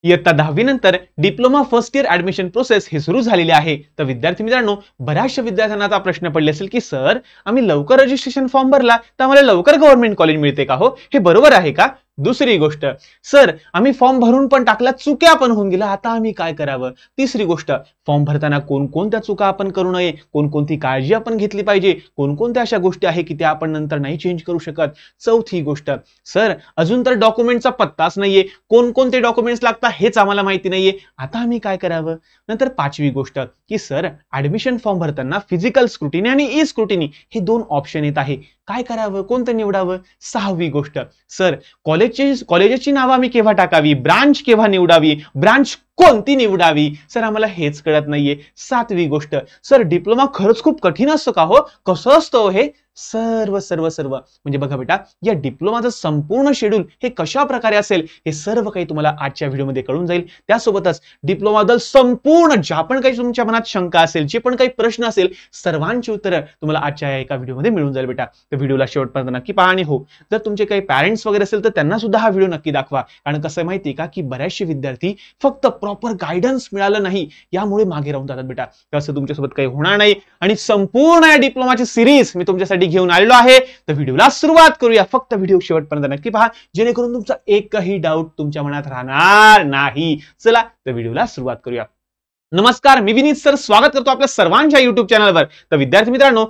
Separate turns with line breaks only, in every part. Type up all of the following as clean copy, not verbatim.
इयत्ता 10वी नंतर diploma first year admission process हे सुरू झालेली आहे. तर विद्यार्थी मित्रांनो, बऱ्याचशा विद्यार्थ्यांना आता प्रश्न पडले असेल की सर, आम्ही लवकर रजिस्ट्रेशन फॉर्म भरला तर आम्हाला लवकर गव्हर्नमेंट कॉलेज मिळते का हो? हे बरोबर आहे का? दुसरी गोष्ट, सर आम्ही फॉर्म भरून पण टाकला, चुक्या पण होऊन गेला, आता आम्ही काय करावं? तिसरी गोष्ट, फॉर्म भरताना कोणकोणत्या चुका आपण करू नये, कोणकोणती काळजी आपण घेतली पाहिजे, कोणकोणत्या अशा गोष्टी आहे की त्या आपण नंतर नाही चेंज करू शकत. चौथी गोष्ट, सर अजून तर डॉक्युमेंटचा पत्ताच नाहीये, कोणकोणते डॉक्युमेंट्स लागतात हेच आम्हाला माहिती नाहीये, आता आम्ही काय करावं? नंतर पाचवी गोष्ट की सर, ऍडमिशन फॉर्म भरताना फिजिकल स्क्रुटिनी आणि ई स्क्रुटिनी हे दोन ऑप्शन येत आहे, काय करावं, कोणतं निवडावं? सहावी गोष्ट, सर कॉलेजेसची नावं आम्ही केव्हा टाकावी, ब्रांच केव्हा निवडावी, ब्रांच कोणती निवडावी, सर आम्हाला हेच कळत नाहीये. सातवी गोष्ट, सर डिप्लोमा खरंच खूप कठीण असतो का हो? कसं असतं हे? सर्व सर्व सर्व म्हणजे बघा बेटा, या डिप्लोमाचं संपूर्ण शेड्यूल हे कशा प्रकारे असेल हे सर्व काही तुम्हाला आजच्या व्हिडिओमध्ये कळून जाईल. त्यासोबतच डिप्लोमाबद्दल संपूर्ण ज्या पण काही तुमच्या मनात शंका असेल, जे पण काही प्रश्न असेल, सर्वांची उत्तरं तुम्हाला आजच्या एका व्हिडिओमध्ये मिळून जाईल बेटा. तर व्हिडिओला शेवटपर्यंत नक्की पहा. आणि हो, जर तुमचे काही पॅरेंट्स वगैरे असेल तर त्यांना सुद्धा हा व्हिडिओ नक्की दाखवा, कारण कसं माहिती का की बऱ्याचशे विद्यार्थी फक्त प्रॉपर गायडन्स मिळालं नाही यामुळे मागे राहून जातात बेटा. तसं तुमच्यासोबत काही होणार नाही आणि संपूर्ण या डिप्लोमाची सिरीज मी तुमच्यासाठी घेऊन आलेलो आहे. तर व्हिडिओला सुरुवात करूया. फक्त व्हिडिओ शेवटपर्यंत नक्की पहा, जेणेकरून तुमचा एकही डाऊट तुमच्या मनात राहणार नाही. चला तर व्हिडिओला सुरुवात करूया. नमस्कार, मी विनीत सर स्वागत करतो आपल्या सर्वांच्या युट्यूब चॅनलवर. तर विद्यार्थी मित्रांनो,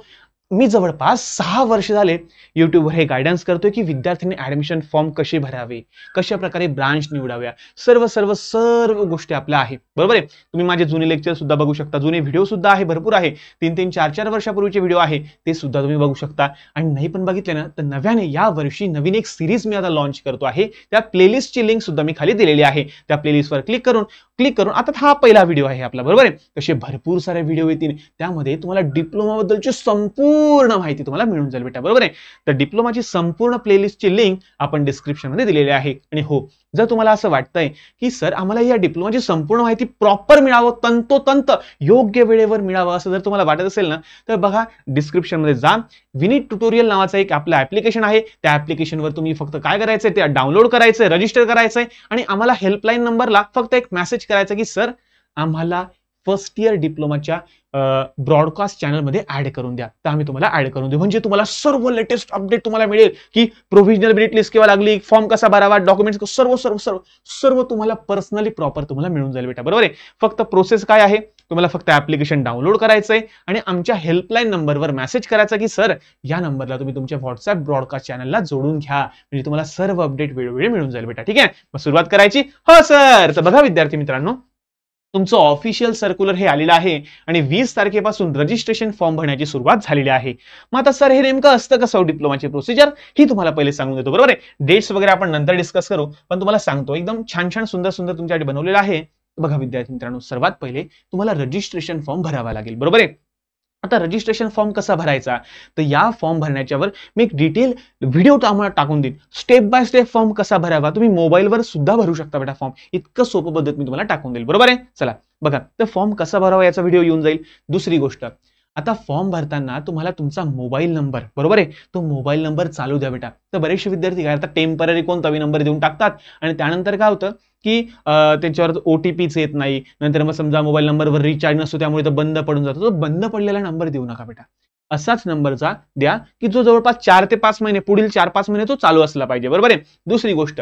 मी जवळपास 6 वर्ष झाले युट्यूबवर हे गायडन्स करतोय की विद्यार्थ्यांनी ऍडमिशन फॉर्म कसे भरावे, कशा प्रकारे ब्रांच निवडाव्या, सर्व सर्व सर्व गोष्टी आपल्या आहे. बरोबर आहे. तुम्ही माझे जुने लेक्चर सुद्धा बघू शकता, जुने व्हिडिओ सुद्धा आहे, भरपूर आहे. 3-3, 4-4 वर्षापूर्वीचे व्हिडिओ आहे ते सुद्धा तुम्ही बघू शकता. आणि नाही पण बघितले ना तर नव्याने या वर्षी नवीन एक सिरीज मी आता लॉन्च करतो आहे. त्या प्लेलिस्टची लिंक सुद्धा मी खाली दिलेली आहे. त्या प्लेलिस्टवर क्लिक करून आता हा पहिला व्हिडिओ आहे आपला. बरोबर आहे. तसे भरपूर सारे व्हिडिओ येतील, त्यामध्ये तुम्हाला डिप्लोमा बद्दलची संपूर्ण माहिती तुम्हाला मिळून जाईल बेटा. बरोबर आहे. तर डिप्लोमाची संपूर्ण प्लेलिस्टची लिंक आपण डिस्क्रिप्शन मध्ये दिलेली आहे. आणि हो, जर तुम्हाला असं वाटतंय की सर आम्हाला या डिप्लोमाची संपूर्ण माहिती प्रॉपर मिळावं, तंतोतंत योग्य वेळेवर मिळावं, असं जर तुम्हाला वाटत असेल ना तर बघा, डिस्क्रिप्शन मध्ये जा. विनीत ट्युटोरियल नावाचं एक आपलं ऍप्लिकेशन आहे. त्या ऍप्लिकेशनवर तुम्ही फक्त काय करायचंय, ते डाउनलोड करायचंय, रजिस्टर करायचंय आणि आम्हाला हेल्पलाईन नंबरला फक्त एक मेसेज करायचा की सर आम्हाला फर्स्ट इयर डिप्लोमाच्या ब्रॉडकास्ट चॅनलमध्ये ऍड करून द्या. तर आम्ही तुम्हाला ऍड करून देऊ. म्हणजे तुम्हाला सर्व लेटेस्ट अपडेट तुम्हाला मिळेल की प्रोव्हिजनल मेरिट लिस्ट केव्हा लागली, फॉर्म कसा भरावा, डॉक्युमेंट्स सर्व सर्व सर्व सर्व तुम्हाला पर्सनली प्रॉपर तुम्हाला मिळून जाईल बेटा. बरोबर आहे. फक्त प्रोसेस काय आहे, तुम्हाला फक्त ऍप्लिकेशन डाउनलोड करायचंय आणि आमच्या हेल्पलाईन नंबरवर मेसेज करायचा की सर या नंबरला तुम्ही तुमच्या व्हॉट्सअप ब्रॉडकास्ट चॅनलला जोडून घ्या, म्हणजे तुम्हाला सर्व अपडेट वेळोवेळी मिळून जाईल बेटा. ठीक आहे, मग सुरुवात करायची. हो सर. तर बघा विद्यार्थी मित्रांनो, तुमचं ऑफिशियल सर्क्युलर हे आलेलं आहे आणि 20 तारखेपासून रजिस्ट्रेशन फॉर्म भरण्याची सुरुवात झालेली आहे. मग आता सर हे नेमकं असतं कसं डिप्लोमाची प्रोसिजर, ही तुम्हाला पहिले सांगून देतो. बरोबर आहे. डेट्स वगैरे आपण नंतर डिस्कस करू, पण तुम्हाला सांगतो एकदम छान छान सुंदर सुंदर तुमच्यासाठी बनवलेलं आहे. बघा विद्यार्थी मित्रांनो, सर्वात पहिले तुम्हाला रजिस्ट्रेशन फॉर्म भरावा लागेल. बरोबर आहे. आता रजिस्ट्रेशन फॉर्म कसा भरायचा, तर या फॉर्म भरण्याच्यावर मी एक डिटेल व्हिडिओ आम्हाला टाकून देईन. स्टेप बाय स्टेप फॉर्म कसा भरावा, तुम्ही मोबाईलवर सुद्धा भरू शकता बेटा फॉर्म. इतकं सोपं पद्धत मी तुम्हाला टाकून देईल. बरोबर आहे. चला बघा, तर फॉर्म कसा भरावा याचा व्हिडिओ येऊन जाईल. दुसरी गोष्ट, आता फॉर्म भरताना तुम्हाला तुमचा मोबाईल नंबर, बरोबर आहे, तो मोबाईल नंबर चालू द्या बेटा. तर बरेचसे विद्यार्थी काय करतात, टेम्पररी कोणताही नंबर देऊन टाकतात आणि त्यानंतर काय होतं की त्याच्यावर OTPच येत नाही. नंतर मग समजा मोबाईल नंबरवर रिचार्ज नसतो, त्यामुळे तो बंद पडून जातो. तो बंद पडलेला नंबर देऊ नका बेटा. असाच नंबरचा द्या की जो जवळपास 4 ते 5 महिने, पुढील 4-5 महिने तो चालू असला पाहिजे. बरोबर आहे. दुसरी गोष्ट,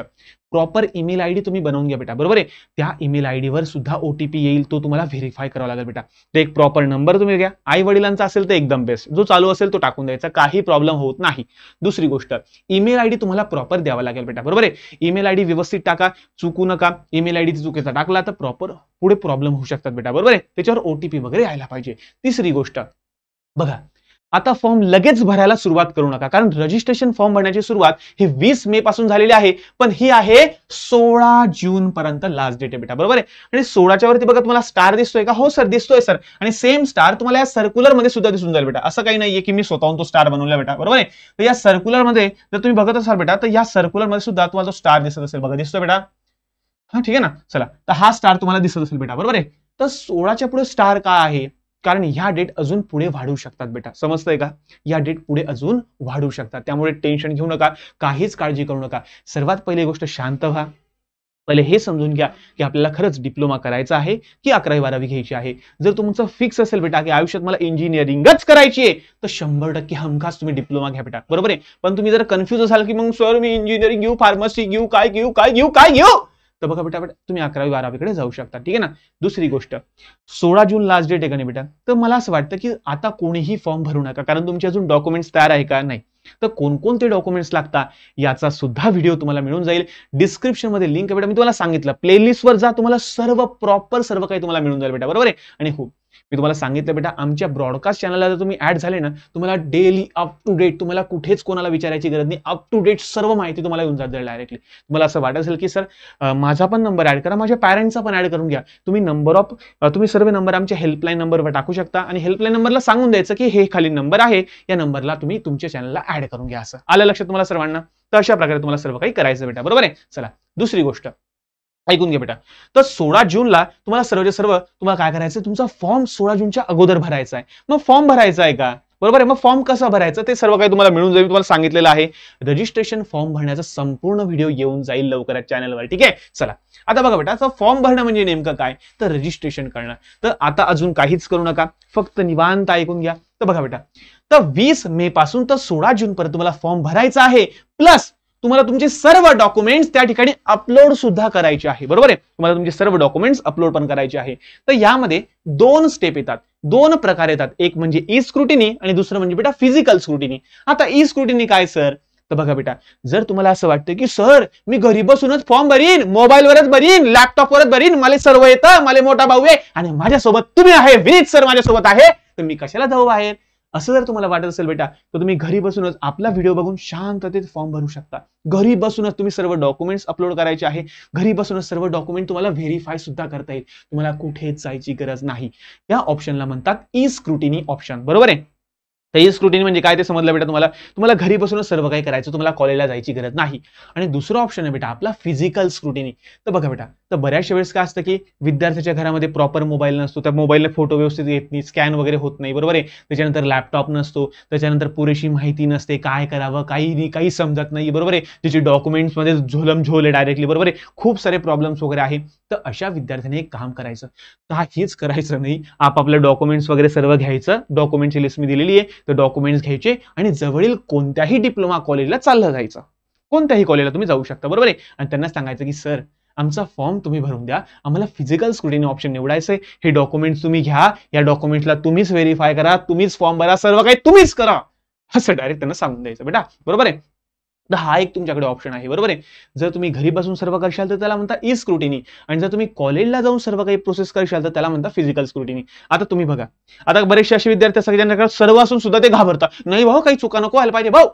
प्रॉपर ईमेल आयडी तुम्ही बनवून घ्या बेटा. बरोबर आहे. त्या ईमेल आयडी वर सुद्धा OTP येईल, तो तुम्हाला व्हेरीफाय करावा लागेल बेटा. तर एक प्रॉपर नंबर तुम्ही घ्या. आई वडिलांचा असेल तर एकदम बेस्ट, जो चालू असेल तो टाकून द्यायचा, काही प्रॉब्लेम होत नाही. दुसरी गोष्ट, ईमेल आयडी तुम्हाला प्रॉपर द्यावा लागेल बेटा. बरोबर आहे. ईमेल आयडी व्यवस्थित टाका, चुकू नका. ईमेल आयडी चुकीचा टाकला तर प्रॉपर पुढे प्रॉब्लेम होऊ शकतात बेटा. बरोबर आहे. त्याच्यावर OTP वगैरे यायला पाहिजे. तिसरी गोष्ट, बघा आता फॉर्म लगेच भरायला सुरुवात करू नका, कारण रजिस्ट्रेशन फॉर्म भरण्याची सुरुवात ही 20 मे पासून झालेली आहे, पण ही आहे 16 जून पर्यंत लास्ट डेट आहे बेटा. बरोबर आहे. आणि 16च्या वरती बघा तुम्हाला स्टार दिसतोय का? हो सर दिसतोय सर. आणि सेम स्टार तुम्हाला या सर्क्युलर मध्ये सुद्धा दिसून जाईल बेटा. असं काही नाहीये की मी स्वतःहून तो स्टार बनवला बेटा. बरोबर आहे. तर या सर्क्युलर मध्ये जर तुम्ही बघत असाल बेटा, तर या सर्क्युलर मध्ये सुद्धा तुम्हाला तो स्टार दिसत असेल. बघा दिसतोय बेटा. हा ठीक आहे ना. चला, तर हा स्टार तुम्हाला दिसत असेल बेटा. बरोबर आहे. तर 16च्या पुढे स्टार काय आहे, कारण ह्या डेट अजून पुढे वाढू शकतात बेटा. समजतंय का? या डेट पुढे अजून वाढू शकतात, त्यामुळे टेन्शन घेऊ नका, काहीच काळजी करू नका. सर्वात पहिली गोष्ट, शांत व्हा. पहिले हे समजून घ्या की आपल्याला खरंच डिप्लोमा करायचा आहे की 11वी-12वी घ्यायची आहे. जर तुमचं फिक्स असेल बेटा की आयुष्यात मला इंजिनिअरिंगच करायची आहे, तर 100% हमखास तुम्ही डिप्लोमा घ्या बेटा, बरोबर आहे. पण तुम्ही जर कन्फ्युज असाल की मग सर मी इंजिनिअरिंग घेऊ, फार्मसी घेऊ, काय घेऊ काय घेऊ काय घेऊ, तर बघा बेटा तुम्ही 11वी-12वी कडे जाऊ शकता, ठीक आहे ना. दुसरी गोष्ट, 16 जून लास्ट डेट आहे का नाही बेटा, तर मला असं वाटतं की आता कोणीही फॉर्म भरू नका, कारण तुमचे अजून डॉक्युमेंट्स तयार आहे का नाही. तर कोणकोणते डॉक्युमेंट्स लागतात याचा सुद्धा व्हिडिओ तुम्हाला मिळून जाईल. डिस्क्रिप्शन मध्ये लिंक आहे बेटा, मी तुम्हाला सांगितलं प्लेलिस्ट वर जा, तुम्हाला सर्व प्रॉपर सर्व काही तुम्हाला मिळून जाईल बेटा, बरोबर आहे. आणि हो, मी तुम्हाला सांगितलं बेटा, आमच्या ब्रॉडकास्ट चॅनलला जर तुम्ही ऍड झाले ना, तुम्हाला डेली अप टू डेट, तुम्हाला कुठेच कोणाला विचारायची गरज नाही, अप टू डेट सर्व माहिती तुम्हाला येऊन जाईल डायरेक्टली. तुम्हाला असं वाटत असेल की सर माझा पण नंबर ऍड करा, माझ्या पॅरेंट्सचा पण ऍड करून घ्या, तुम्ही सर्व नंबर आमच्या हेल्पलाईन नंबरवर टाकू शकता आणि हेल्पलाईन नंबरला सांगून द्यायचं की हे खाली नंबर आहे, या नंबरला तुम्ही तुमच्या चॅनलला ऍड करून घ्या. असं आलं लक्षात तुम्हाला सर्वांना. तर अशा प्रकारे तुम्हाला सर्व काही करायचं बेटा, बरोबर आहे. चला दुसरी गोष्ट ऐकून घ्या बेटा. तर 16 जूनला तुम्हाला सर्वच्या सर्व तुम्हाला काय करायचं, तुमचा फॉर्म 16 जूनच्या अगोदर भरायचा आहे. मग फॉर्म भरायचा आहे का, बरोबर आहे. मग फॉर्म कसा भरायचा ते सर्व काही तुम्हाला मिळून जाईल, तुम्हाला सांगितलेलं आहे. रजिस्ट्रेशन फॉर्म भरण्याचा संपूर्ण व्हिडिओ येऊन जाईल लवकरच चॅनलवर, ठीक आहे. चला आता बघा बेटा, फॉर्म भरणं म्हणजे नेमकं काय, तर रजिस्ट्रेशन करणं. तर आता अजून काहीच करू नका, फक्त निवांत ऐकून घ्या. तर बघा बेटा, तर 20 मे पासून तर 16 जून पर्यंत तुम्हाला फॉर्म भरायचा आहे, प्लस तुम्हाला तुमचे सर्व डॉक्युमेंट्स त्या ठिकाणी अपलोड सुद्धा करायचे आहे, बरोबर आहे. तुम्हाला तुमचे सर्व डॉक्युमेंट्स अपलोड पण करायचे आहे. तर यामध्ये 2 स्टेप येतात, 2 प्रकार येतात, एक म्हणजे ई स्क्रुटिनी आणि दुसरं म्हणजे बेटा फिजिकल स्क्रुटिनी. आता ई स्क्रुटिनी काय सर, तर बघा बेटा, जर तुम्हाला असं वाटतं की सर मी घरी बसूनच फॉर्म भरीन, मोबाईलवरच भरीन, लॅपटॉपवरच भरीन, मला सर्व येतं, मला मोठा भाऊ आहे आणि माझ्यासोबत तुम्ही आहे, विनीत सर माझ्यासोबत आहे, तर मी कशाला जाऊ बाहेर, असं जर तुम्हाला वाटत असेल बेटा, तर तुम्ही घरी बसूनच आपला व्हिडिओ बघून शांततेत फॉर्म भरू शकता. घरी बसूनच तुम्ही सर्व डॉक्युमेंट्स अपलोड करायचे आहे, घरी बसूनच सर्व डॉक्युमेंट तुम्हाला व्हेरीफाय सुद्धा करता येईल, तुम्हाला कुठेच जायची गरज नाही. या ऑप्शनला म्हणतात ई स्क्रुटिनी ऑप्शन, बरोबर आहे. तर ई स्क्रुटिनी म्हणजे काय ते समजलं बेटा तुम्हाला, तुम्हाला घरी बसूनच सर्व काही करायचं, तुम्हाला कॉलेजला जायची गरज नाही. आणि दुसरं ऑप्शन आहे बेटा आपला फिजिकल स्क्रुटिनी. तर बघा बेटा, तर बऱ्याचशा वेळेस काय असतं की विद्यार्थ्याच्या घरामध्ये प्रॉपर मोबाईल नसतो, त्या मोबाईलने फोटो व्यवस्थित येत नाही, स्कॅन वगैरे होत नाही, बरोबर आहे. त्याच्यानंतर लॅपटॉप नसतो, त्याच्यानंतर पुरेशी माहिती नसते, काय करावं काही नाही, काही समजत नाही, बरोबर आहे. त्याची डॉक्युमेंट्स मध्ये झोलम आहे डायरेक्टली, बरोबर आहे. खूप सारे प्रॉब्लेम्स वगैरे आहे. तर अशा विद्यार्थ्याने एक काम करायचं, काहीच करायचं नाही, आपापले डॉक्युमेंट्स वगैरे सर्व घ्यायचं, डॉक्युमेंटची लिस्ट मी दिलेली आहे, तर डॉक्युमेंट्स घ्यायचे आणि जवळील कोणत्याही डिप्लोमा कॉलेजला चाललं जायचं, कोणत्याही कॉलेजला तुम्ही जाऊ शकता, बरोबर आहे. आणि त्यांना सांगायचं की सर आमचा फॉर्म तुम्ही भरून द्या, आम्हाला फिजिकल स्क्रुटिनी ऑप्शन निवडायचंय, हे डॉक्युमेंट्स तुम्ही घ्या, या डॉक्युमेंट्सला तुम्हीच व्हेरीफाय करा, तुम्हीच फॉर्म भरा, सर्व काही तुम्हीच करा, असं डायरेक्ट त्यांना सांगून द्यायचं बेटा, बरोबर आहे. तर हा एक तुमच्याकडे ऑप्शन आहे, बरोबर आहे. जर तुम्ही घरी बसून सर्व करशाल तर त्याला म्हणता ई स्क्रुटिनी, आणि जर तुम्ही कॉलेजला जाऊन सर्व काही प्रोसेस करशाल तर त्याला म्हणता फिजिकल स्क्रुटिनी. आता तुम्ही बघा, आता बरेचसे असे विद्यार्थी असतात ज्यांना सर्व असून सुद्धा ते घाबरतात, नाही भाऊ काही चुका नको व्हायला पाहिजे भाऊ,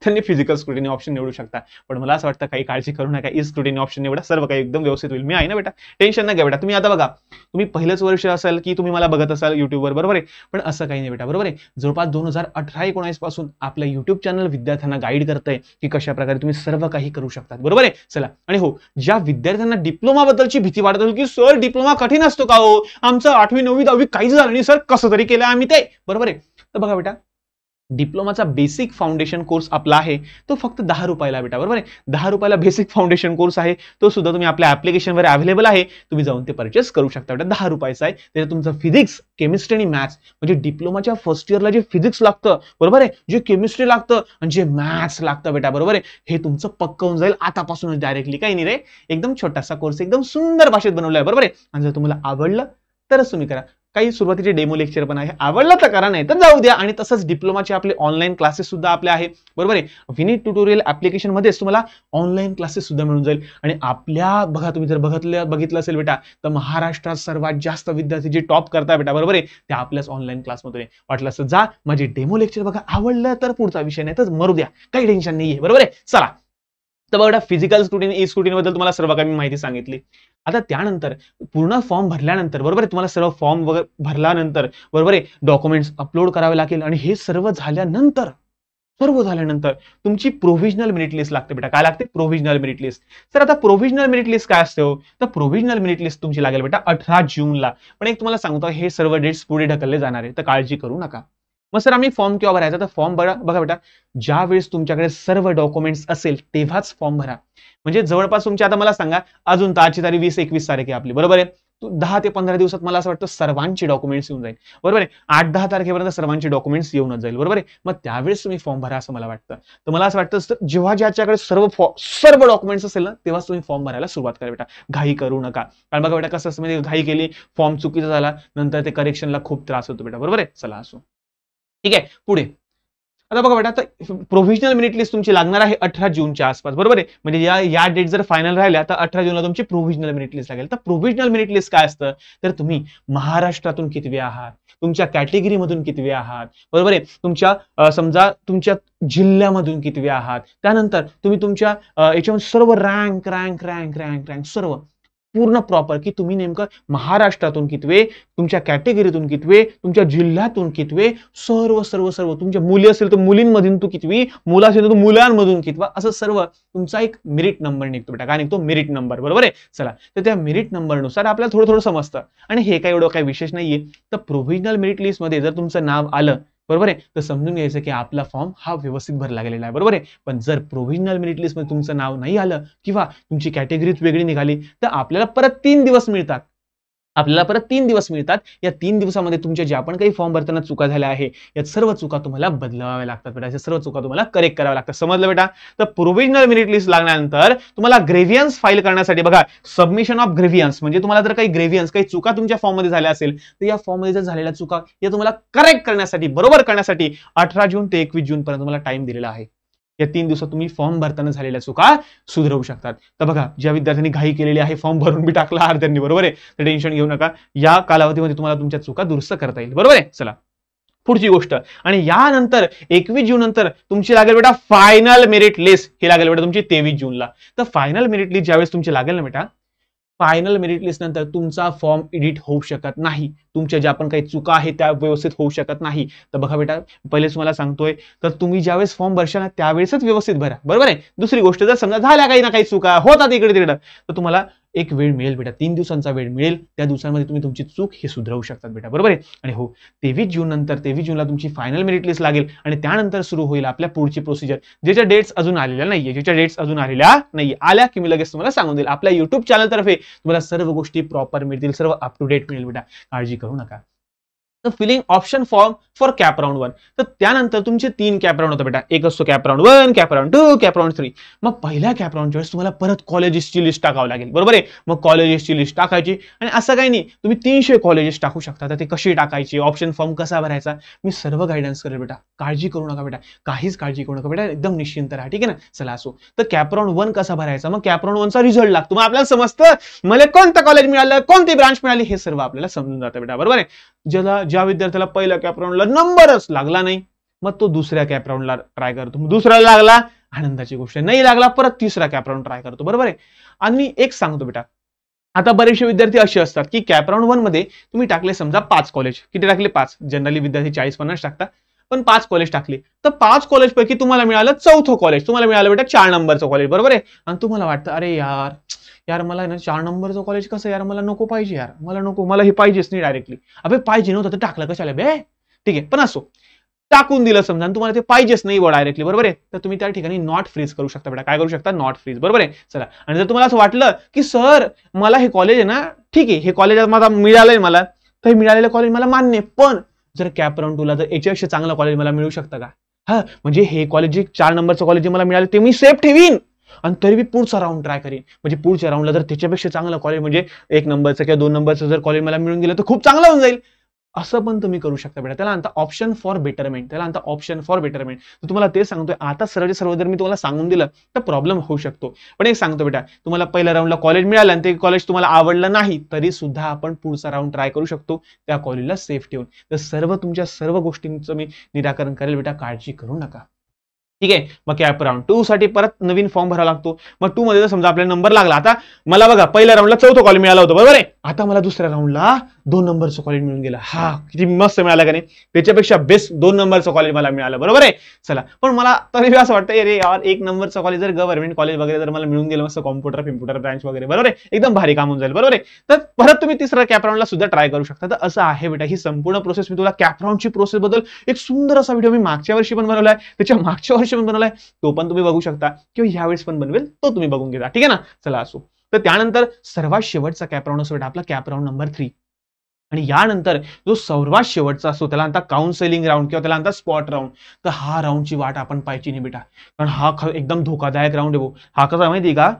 त्यांनी फिजिकल स्क्रुटिनी ऑप्शन निवडू शकता. पण मला असं वाटतं काही काळजी करू नका, ई स्क्रुटिनी ऑप्शन निवडा, सर्व काही एकदम व्यवस्थित होईल. मी आहे ना बेटा, टेन्शन नाही घ्या बेटा. तुम्ही आता बघा, तुम्ही पहिलंच वर्ष असाल की तुम्ही मला बघत असाल युट्यूबवर, बरोबर आहे. पण असं काही नाही बेटा, बरोबर आहे. जवळपास 2018-19 पासून आपलं युट्यूब चॅनल विद्यार्थ्यांना गाईड करतंय की कशा प्रकारे तुम्ही सर्व काही करू शकतात, बरोबर आहे. चला, आणि हो, ज्या विद्यार्थ्यांना डिप्लोमा बद्दलची भीती वाटत असेल की सर डिप्लोमा कठीण असतो का हो, आमचं 8वी 9वी 10वी काहीच झालं नाही सर, कसं तरी केलं आम्ही ते, बरोबर आहे. तर बघा बेटा, डिप्लोमाचा बेसिक फाउंडेशन कोर्स आपला आहे, तो फक्त 10 रुपयाला बेटा, बरोबर आहे. 10 रुपयाला बेसिक फाउंडेशन कोर्स आहे, तो सुद्धा तुम्ही आपल्या ऍप्लिकेशनवर अवेलेबल आहे, तुम्ही जाऊन ते परचेस करू शकता बेटा. 10 रुपयाचा आहे. त्याच्यात तुमचं फिजिक्स, केमिस्ट्री आणि मॅथ्स, म्हणजे डिप्लोमाच्या फर्स्ट इयरला जे फिजिक्स लागतं, बरोबर आहे, जे केमिस्ट्री लागतं आणि जे मॅथ्स लागतं बेटा, बरोबर आहे, हे तुमचं पक्क होऊन जाईल आतापासूनच डायरेक्टली. काही नाही रे, एकदम छोटासा कोर्स, एकदम सुंदर भाषेत बनवला आहे, बरोबर आहे. आणि जर तुम्हाला आवडलं तरच तुम्ही करा. काही सुरुवातीचे डेमो लेक्चर पण आहे, आवडलं तर करा, नाही तर जाऊ द्या. आणि तसंच डिप्लोमाचे आपले ऑनलाईन क्लासेस सुद्धा आपले आहे, बरोबर आहे. विनीत ट्युटोरियल ऍप्लिकेशन मध्येच तुम्हाला ऑनलाईन क्लासेस सुद्धा मिळून जाईल. आणि आपल्या बघा, तुम्ही जर बघितलं असेल बेटा, तर महाराष्ट्रात सर्वात जास्त विद्यार्थी जे टॉप करतात बेटा, बरोबर आहे, ते आपल्याच ऑनलाईन क्लासमध्ये. वाटलं असं जा माझे डेमो लेक्चर बघा, आवडलं तर पुढचा विषय, नाही तर मरू द्या, काही टेन्शन नाहीये, बरोबर आहे. चला, तर बघा फिजिकल स्क्रुटिनी, ई स्क्रुटिनी बद्दल तुम्हाला सर्व काही माहिती सांगितली. आता त्यानंतर पूर्ण फॉर्म भरल्यानंतर, बरोबर आहे, तुम्हाला सर्व फॉर्म वगैरे भरल्यानंतर, बरोबर आहे, डॉक्युमेंट्स अपलोड करावे लागेल. आणि हे सर्व झाल्यानंतर तुमची प्रोव्हिजनल मेरिट लिस्ट लागते बेटा. काय लागते? Provisional merit list. तर आता प्रोव्हिजनल मेरिट लिस्ट काय असते हो? तर प्रोव्हिजनल मेरिट लिस्ट तुमची लागेल बेटा 18 जूनला. पण एक तुम्हाला सांगतो, हे सर्व डेट्स पुढे ढकलले जाणार आहे, तर काळजी करू नका. मग सर आम्ही फॉर्म केव्हा भरायचा? तर फॉर्म बघा बेटा, ज्या वेळेस तुमच्याकडे सर्व डॉक्युमेंट्स असेल तेव्हाच फॉर्म भरा. म्हणजे जवळपास तुमची, आता मला सांगा, अजून तारची तारीख 20-21 तारीख आहे आपली, बरोबर आहे. 10 ते 15 दिवसात मला असं वाटतं सर्वांची डॉक्युमेंट्स येऊन जाईल, बरोबर आहे. 8-10 तारखेपर्यंत सर्वांची डॉक्युमेंट्स येऊनच जाईल, बरोबर आहे. मग त्यावेळेस तुम्ही फॉर्म भरा असं मला वाटतं. तर मला असं वाटतं जेव्हा ज्याच्याकडे सर्व डॉक्युमेंट्स असेल ना, तेव्हाच तुम्ही फॉर्म भरायला सुरुवात करा बेटा, घाई करू नका. कारण बघा बेटा कसं असतं, म्हणजे घाई केली, फॉर्म चुकीचा झाला, नंतर ते करेक्शनला खूप त्रास होतो बेटा, बरोबर आहे. चला असो, ठीक आहे. पुढे आता बघा बेटा, आता प्रोव्हिजनल मेरिट लिस्ट तुमची लागणार आहे 18 जूनच्या आसपास, बरोबर आहे. म्हणजे या डेट जर फायनल राहिल्या तर 18 जूनला तुमची प्रोव्हिजनल मेरिट लिस्ट लागेल. तर प्रोव्हिजनल मेरिट लिस्ट काय असतं? तर तुम्ही महाराष्ट्रातून कितवे आहात, तुमच्या कॅटेगरीमधून कितवे आहात, बरोबर आहे. तुमच्या समजा तुमच्या जिल्ह्यामधून कितवे आहात, त्यानंतर तुम्ही तुमच्या याच्यामध्ये सर्व रँक सर्व पूर्ण प्रॉपर, की तुम्ही नेमकं महाराष्ट्रातून कितवे, तुमच्या कॅटेगरीतून कितवे, तुमच्या जिल्ह्यातून कितवे, सर्व तुमच्या मुली असेल तर मुलींमधून तू कितवी, मुलं असेल तर मुलांमधून कितवा, असं सर्व तुमचा एक मेरिट नंबर निघतो बेटा. काय निघतो? मेरिट नंबर, बरोबर आहे. चला, तर त्या मेरिट नंबरनुसार आपल्याला थोडं समजतं, आणि हे काय एवढं काही विशेष नाहीये. तर प्रोव्हिजनल मेरिट लिस्ट मध्ये जर तुमचं नाव आलं, बरोबर आहे, तर समजून घ्यायचं की आपला फॉर्म हा व्यवस्थित भरला गेलेला आहे, बरोबर आहे. पण जर प्रोव्हिजनल मेरिट लिस्ट मध्ये तुमचं नाव नाही आलं किंवा तुमची कॅटेगरीच वेगळी निघाली, तर आपल्याला परत 3 दिवस मिळतात. या 3 दिवसामध्ये तुमच्या ज्या पण काही फॉर्म भरताना चुका झाल्या आहे, या सर्व चुका तुम्हाला बदलाव्या लागतात बेटा, या सर्व चुका तुम्हाला करेक्ट कराव्या लागतात. समजलं बेटा? तर प्रोव्हिजनल मेरिट लिस्ट लागल्यानंतर तुम्हाला ग्रेव्हियन्स फाईल करण्यासाठी बघा, सबमिशन ऑफ ग्रेव्हियन्स, म्हणजे तुम्हाला जर काही ग्रेव्हियन्स, काही चुका तुमच्या फॉर्म मध्ये झाल्या असेल, तर या फॉर्म मध्ये जर झालेल्या चुका या तुम्हाला करेक्ट करण्यासाठी, बरोबर करण्यासाठी 18 जून ते 21 जून पर्यंत तुम्हाला टाइम दिलेला आहे. या 3 दिवसात तुम्ही फॉर्म भरताना झालेल्या चुका सुधारू शकतात. तर बघा, ज्या विद्यार्थ्यांनी घाई केलेली आहे, फॉर्म भरून बी टाकला अर्ध्यांनी, बरोबर आहे, तर टेन्शन घेऊ नका, या कालावधीमध्ये तुम्हाला तुमच्या चुका दुरुस्त करता येईल, बरोबर आहे. चला पुढची गोष्ट, आणि यानंतर 21 जून नंतर तुमची लागेल बेटा फायनल मेरिट लिस्ट. ही लागेल बेटा तुमची 23 जूनला. तर फायनल मेरिट लिस्ट ज्यावेळेस तुमची लागेल ना बेटा, फायनल मेरिट लिस्ट नंतर तुमचा फॉर्म एडिट होऊ शकत नाही, तुमच्या ज्या पण काही चुका आहेत त्या व्यवस्थित होऊ शकत नाही. तर बघा बेटा, पहिलेच मला सांगतोय, तर तुम्ही ज्यावेळेस फॉर्म भरशाल त्यावेळेसच व्यवस्थित भरा, बरोबर आहे. दुसरी गोष्ट, जर समजा झाल्या काही ना काही चुका होतात इकडे तिकडे, तर तुम्हाला एक वेळ मिळेल बेटा, 3 दिवसांचा वेळ मिळेल. त्या दिवसांमध्ये तुम्ही तुमची चूक हे सुधारू शकतात बेटा, बरोबर आहे. आणि हो, 23 जून नंतर 23 जूनला तुमची फायनल मेरिट लिस्ट लागेल, आणि त्यानंतर सुरू होईल आपल्या पुढची प्रोसिजर, ज्याच्या डेट्स अजून आलेल्या नाहीये. आल्या की मी लगेच तुम्हाला सांगून देईल. आपल्या युट्यूब चॅनल तर्फे तुम्हाला सर्व गोष्टी प्रॉपर मिळतील, सर्व अप टू डेट मिळेल बेटा, काळजी करू नका. तर filling option form for CAP round 1. तर त्यानंतर तुमचे 3 कॅप राऊंड होतात बेटा. एक असतो cap round 1, cap round 2, cap round 3. मग पहिल्या कॅप राऊंडच्या वेळेस तुम्हाला परत कॉलेजेसची लिस्ट टाकावं लागेल, बरोबर आहे. मग कॉलेजेसची लिस्ट टाकायची, आणि असं काही नाही, तुम्ही 300 कॉलेजेस टाकू शकता. तर ते कशी टाकायची, ऑप्शन फॉर्म कसा भरायचा, मी सर्व गायडन्स करेल बेटा, काळजी करू नका बेटा, काहीच काळजी करू नका बेटा, एकदम निश्चिंत राहा, ठीक आहे ना. चला असो, तर कॅप राऊंड 1 कसा भरायचा, मग कॅप राऊंड 1चा रिझल्ट लागतो, मग आपल्याला समजतं मला कोणतं कॉलेज मिळालं, कोणती ब्रांच मिळाली, हे सर्व आपल्याला समजून जातं बेटा, बरोबर आहे. ज्या विद्यार्थ्याला पहिल्या कॅप राऊंडला नंबरच लागला नाही, मग तो दुसऱ्या कॅप राऊंडला ट्राय करतो, मग दुसऱ्याला लागला, आनंदाची गोष्ट, नाही लागला परत तिसरा कॅप राऊंड ट्राय करतो, बरोबर आहे. आणि एक सांगतो बेटा, आता बरेचसे विद्यार्थी असे असतात की कॅप राऊंड 1 मध्ये तुम्ही टाकले समजा 5 कॉलेज, किती टाकले 5, जनरली विद्यार्थी 40-50 टाकतात, पण 5 कॉलेज टाकले, तर 5 कॉलेज पैकी तुम्हाला मिळालं 4थं कॉलेज, तुम्हाला मिळालं बेटा 4 नंबरचं कॉलेज, बरोबर आहे. आणि तुम्हाला वाटतं अरे यार मला ना 4 नंबरचं कॉलेज कसं यार, मला नको पाहिजे यार, मला नको, मला हे पाहिजेच नाही डायरेक्टली. अबे पाहिजे नव्हतं तर टाकलं कशाला बे, ठीक आहे. पण असो, टाकून दिलं समजा, तुम्हाला ते पाहिजेच नाही डायरेक्टली, बरोबर आहे, तर तुम्ही त्या ठिकाणी नॉट फ्रीज करू शकता बेटा. काय करू शकता? नॉट फ्रीज, बरोबर आहे. चला, आणि जर तुम्हाला असं वाटलं की सर मला हे कॉलेज आहे ना, ठीक आहे, हे कॉलेज मला मिळालंय, मला तर मिळालेलं कॉलेज मला मान्य, पण जर कॅप राऊंड 2ला जर याच्यापेक्षा चांगलं कॉलेज मला मिळू शकतं का, हा, म्हणजे हे कॉलेज जे 4 नंबरचं कॉलेज जे मला मिळालं ते मी सेफ ठेवीन, आणि तरी मी पुढचा राऊंड ट्राय करीन. म्हणजे पुढच्या राऊंडला जर त्याच्यापेक्षा चांगलं कॉलेज, म्हणजे 1 नंबरचं किंवा 2 नंबरचं जर कॉलेज मला मिळून गेलं तर खूप चांगलं होऊन जाईल. असं पण तुम्ही करू शकता बेटा, त्याला म्हणतात ऑप्शन फॉर बेटरमेंट, तर तुम्हाला ते सांगतोय, आता सर्व जर मी तुम्हाला सांगून दिलं तर प्रॉब्लेम होऊ शकतो. पण एक सांगतो बेटा, तुम्हाला पहिल्या राऊंडला कॉलेज मिळालं आणि ते कॉलेज तुम्हाला आवडलं नाही, तरी सुद्धा आपण पुढचा राऊंड ट्राय करू शकतो त्या कॉलेजला सेफ ठेवून. तर तुमच्या सर्व गोष्टींचं मी निराकरण करेल बेटा, काळजी करू नका, ठीक आहे. मग कॅप राऊंड 2 साठी परत नवीन फॉर्म भरावा लागतो. मग 2 मध्ये जर समजा आपल्याला नंबर लागला, आता मला बघा पहिल्या राऊंडला 4थं कॉलेज मिळालं होतं, बरोबर आहे. आता मला दुसऱ्या राऊंडला 2 नंबरचं कॉलेज मिळून गेलं. हा किती मस्त मिळालं का नाही. त्याच्यापेक्षा बेस्ट 2 नंबरचं कॉलेज मला मिळालं. बरोबर आहे. चला पण मला तरी असं वाटतं अरे यार 1 नंबरचं कॉलेज जर गव्हर्नमेंट कॉलेज वगैरे जर मला मिळून गेलं मस्त कॉम्प्युटर ब्रांच वगैरे बरोबर आहे एकदम भारी काम होऊन जाईल. बरोबर आहे. तर परत तुम्ही तिसरा कॅप राऊंडला सुद्धा ट्राय करू शकता. तर असं आहे बेटा ही संपूर्ण प्रोसेस. मी तुला कॅप राऊंडची प्रोसेस बद्दल एक सुंदर असा व्हिडिओ मी मागच्या वर्षी पण बनवलाय, त्याच्या मागच्या वर्षी पण बनवलाय, तो पण तुम्ही बघू शकता किंवा यावेळेस पण बनवेल तो तुम्ही बघून घ्या. ठीक आहे ना. चला असो. तर त्यानंतर सर्वात शेवटचा कॅप राऊंड असतो बेटा आपला कॅप राऊंड नंबर 3. आणि यानंतर जो सर्वात शेवटचा असतो त्याला म्हणतात काउन्सिलिंग राऊंड किंवा त्याला म्हणतात स्पॉट राऊंड. तर हा राऊंडची वाट आपण पाहायची नाही बेटा, कारण हा एकदम धोकादायक राऊंड आहे. हा कसा माहिती का,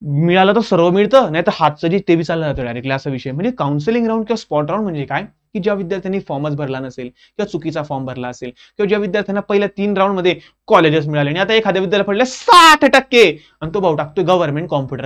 मिळालं तर सर्व मिळतं, नाही तर हातचं जी ते बी चाललं जातं डायरेक्टली असा विषय. म्हणजे काउन्सिलिंग राऊंड किंवा स्पॉट राऊंड म्हणजे काय की ज्या विद्यार्थ्यांनी फॉर्मच भरला नसेल किंवा चुकीचा फॉर्म भरला असेल किंवा ज्या विद्यार्थ्यांना पहिल्या 3 राऊंड मध्ये कॉलेजेस मिळाले आणि आता एखाद्या विद्यार्थ्याला पडले 60% आणि तो भाऊ टाकतोय गव्हर्नमेंट कॉम्प्युटर.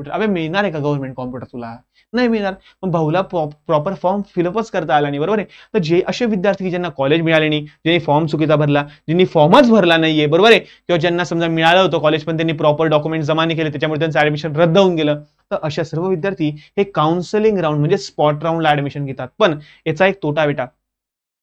अबे मिळणार आहे का गव्हर्नमेंट कॉम्प्युटर तुला? नाही मिळणार. मग भाऊला प्रॉपर फॉर्म फिलअपच करता आला नाही. बरोबर आहे. तर जे असे विद्यार्थी की ज्यांना कॉलेज मिळाले नाही, ज्यांनी फॉर्म चुकीचा भरला, ज्यांनी फॉर्मच भरला नाहीये बरोबर आहे, किंवा ज्यांना समजा मिळालं होतं कॉलेज पण त्यांनी प्रॉपर डॉक्युमेंट जमा नाही केले त्याच्यामुळे त्यांचं ऍडमिशन रद्द होऊन गेलं, तर अशा सर्व विद्यार्थी हे काउन्सिलिंग राऊंड म्हणजे स्पॉट राऊंडला ऍडमिशन घेतात. पण याचा एक तोटा बेटा,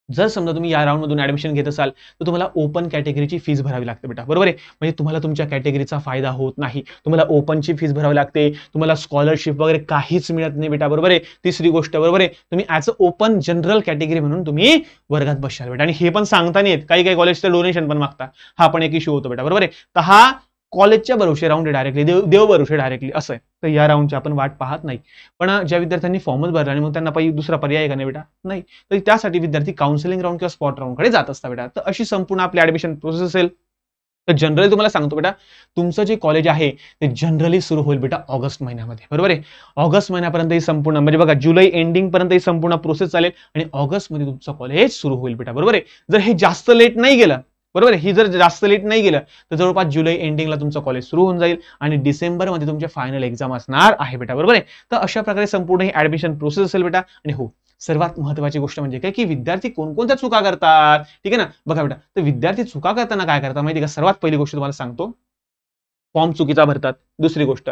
जर समजा तुम्ही या राऊंड मधून ऍडमिशन घेत असाल तर तुम्हाला ओपन कॅटेगरीची फीस भरावी लागते बेटा. बरोबर आहे. म्हणजे तुम्हाला तुमच्या कॅटेगरीचा फायदा होत नाही, तुम्हाला ओपनची फीस भरावी लागते, तुम्हाला स्कॉलरशिप वगैरे काहीच मिळत नाही बेटा. बरोबर आहे. तिसरी गोष्ट बरोबर आहे, तुम्ही as a open general category म्हणून तुम्ही वर्गात बसशाल बेटा. आणि हे पण सांगता नाही येत, काही कॉलेजचं डोनेशन पण मागता, हा पण एक इश्यू होतो बेटा. बरोबर आहे. तर हा कॉलेजच्या भरोशे राऊंड डायरेक्टली देव भरोशे डायरेक्टली असं आहे. तर या राऊंडची आपण वाट पाहत नाही. पण ज्या विद्यार्थ्यांनी फॉर्मच भरला आणि मग त्यांना दुसरा पर्याय आहे का नाही बेटा? नाही. तर त्यासाठी विद्यार्थी काउन्सिलिंग राऊंड किंवा स्पॉट राऊंडकडे जात असतात बेटा. तर अशी संपूर्ण आपली ऍडमिशन प्रोसेस असेल. तर जनरली तुम्हाला सांगतो बेटा, तुमचं जे कॉलेज आहे ते जनरली सुरू होईल बेटा ऑगस्ट महिन्यामध्ये. बरोबर आहे. ऑगस्ट महिन्यापर्यंत ही संपूर्ण म्हणजे बघा जुलै एंडिंग पर्यंत ही संपूर्ण प्रोसेस चालेल आणि ऑगस्ट मध्ये तुमचं कॉलेज सुरू होईल बेटा. बरोबर आहे. जर हे जास्त लेट नाही गेलं, बरोबर आहे, ही जर जास्त लेट नाही गेलं तर जवळपास जुलै एंडिंगला तुमचं कॉलेज सुरू होऊन जाईल आणि डिसेंबरमध्ये तुमचे फायनल एक्झाम असणार आहे बेटा. बरोबर आहे. तर अशा प्रकारे संपूर्ण ही ऍडमिशन प्रोसेस असेल बेटा. आणि हो, सर्वात महत्त्वाची गोष्ट म्हणजे काय की विद्यार्थी कोणकोणत्या चुका करतात. ठीक आहे ना. बघा बेटा, तर विद्यार्थी चुका करताना काय करतात माहिती का, सर्वात पहिली गोष्ट तुम्हाला सांगतो, फॉर्म चुकीचा भरतात. दुसरी गोष्ट,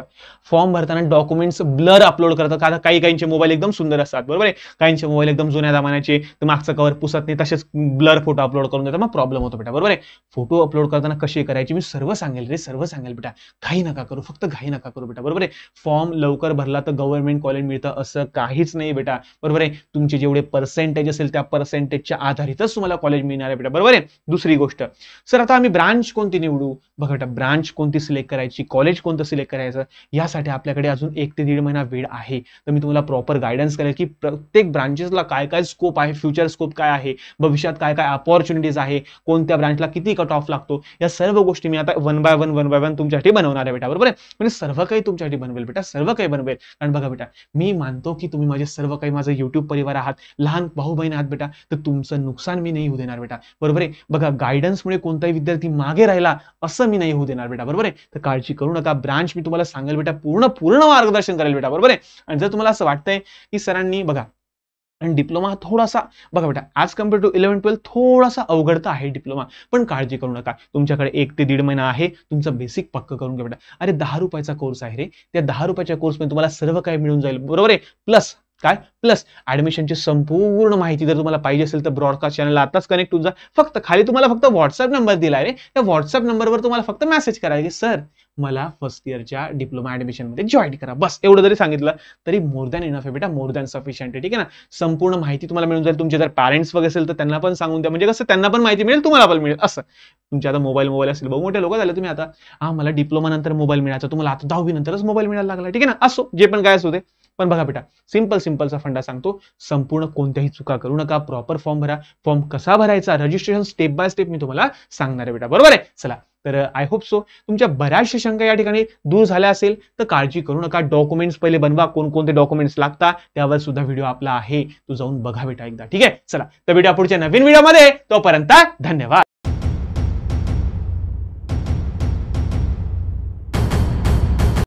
फॉर्म भरताना डॉक्युमेंट्स ब्लर अपलोड करतात. कारण काहींचे मोबाईल एकदम सुंदर असतात. बरोबर आहे. काहींचे मोबाईल एकदम जुन्या जमान्याचे, तर मागचं कव्हर पुसत नाही, तसेच ब्लर फोटो अपलोड करून देतात, मग प्रॉब्लेम होतो बेटा. बरोबर आहे. फोटो अपलोड करताना कशी करायची मी सर्व सांगेल रे, सर्व सांगेल बेटा. घाई नका करू, फक्त घाई नका करू बेटा. बरोबर आहे. फॉर्म लवकर भरला तर गव्हर्नमेंट कॉलेज मिळतं असं काहीच नाही बेटा. बरोबर आहे. तुमचे जेवढे पर्सेंटेज असेल त्या पर्सेंटेजच्या आधारितच तुम्हाला कॉलेज मिळणार आहे बेटा. बरोबर आहे. दुसरी गोष्ट, सर आता आम्ही ब्रांच कोणती निवडू? बघा बेटा, ब्रांच कोणती सिलेक्ट करायची, कॉलेज कोणतं सिलेक्ट करायचं, यासाठी आपल्याकडे अजून 1 ते 1.5 महिना वेळ आहे. तर मी तुम्हाला प्रॉपर गायडन्स करेल की प्रत्येक ब्रांचेसला काय काय स्कोप आहे, फ्युचर स्कोप काय आहे, भविष्यात काय काय अपॉर्च्युनिटीज आहे, कोणत्या ब्रांचला किती कट ऑफ लागतो, या सर्व गोष्टी मी आता वन बाय वन तुमच्यासाठी बनवणार आहे बेटा. बरोबर आहे. म्हणजे सर्व काही तुमच्यासाठी बनवेल बेटा, सर्व काही बनवेल. कारण बघा बेटा, मी मानतो की तुम्ही माझे सर्व काही माझं युट्यूब परिवार आहात, लहान भाऊ बहीण आहात बेटा, तर तुमचं नुकसान मी नाही होऊ देणार बेटा. बरोबर आहे. बघा, गायडन्समुळे कोणताही विद्यार्थी मागे राहिला असं मी नाही होऊ देणार बेटा. बरोबर आहे. तर काळजी करू नका. ब्रांच मी तुम्हाला सांगेल बेटा, पूर्ण मार्गदर्शन करेल बेटा. बरोबर आहे. आणि जर तुम्हाला असं वाटतंय की सरांनी बघा, आणि डिप्लोमा थोडासा बघा बेटा, ॲज कम्पेअर टू 11-12 थोडासा अवघड आहे डिप्लोमा, पण काळजी करू नका. तुमच्याकडे 1 ते 1.5 महिना आहे, तुमचं बेसिक पक्क करून घ्या बेटा. अरे 10 रुपयाचा कोर्स आहे रे, त्या 10 रुपयाच्या कोर्समध्ये तुम्हाला सर्व काही मिळून जाईल. बरोबर आहे. प्लस काय, प्लस ऍडमिशनची संपूर्ण माहिती जर तुम्हाला पाहिजे असेल तर ब्रॉडकास्ट चॅनलला आताच कनेक्ट होऊन जा. फक्त खाली तुम्हाला फक्त व्हॉट्सअप नंबर दिलाय रे, त्या व्हॉट्सअप नंबरवर तुम्हाला फक्त मेसेज करायचे, सर मला फर्स्ट इयरच्या डिप्लोमा ऍडमिशन मध्ये जॉईन करा. बस एवढं जरी सांगितलं तरी मोर दॅन इनफ आहे बेटा, मोर दॅन सफिशियंट आहे. ठीक आहे ना. संपूर्ण माहिती तुम्हाला मिळून जाईल. तुमचे जर पॅरेंट्स वगैरे असेल तर त्यांना पण सांगून द्या, म्हणजे कसं त्यांना पण माहिती मिळेल, तुम्हाला पण मिळेल. असं तुमच्या आता मोबाईल असेल, बहु मोठे लोक झाले तुम्ही आता, मला डिप्लोमा नंतर मोबाईल मिळायचा, तुम्हाला आता 10वी नंतरच मोबाईल मिळायला लागला. ठीक आहे ना. असो, जे पण काय असू दे, पण बघा बेटा, सिंपलचा फंडा सांगतो, संपूर्ण कोणत्याही चुका करू नका. प्रॉपर फॉर्म भरा. फॉर्म कसा भरायचा, रजिस्ट्रेशन स्टेप बाय स्टेप मी तुम्हाला सांगणार आहे बेटा. बरोबर आहे. चला, तर आय होप सो तुमच्या बऱ्याचशा शंका या ठिकाणी दूर झाल्या असेल. तर काळजी करू नका. डॉक्युमेंट्स पहिले बनवा, कोणकोणते डॉक्युमेंट्स लागतात त्यावर सुद्धा व्हिडिओ आपला आहे, तो जाऊन बघा बेटा एकदा. ठीक आहे. चला, तर भेटूया पुढच्या नवीन व्हिडिओमध्ये. तोपर्यंत धन्यवाद.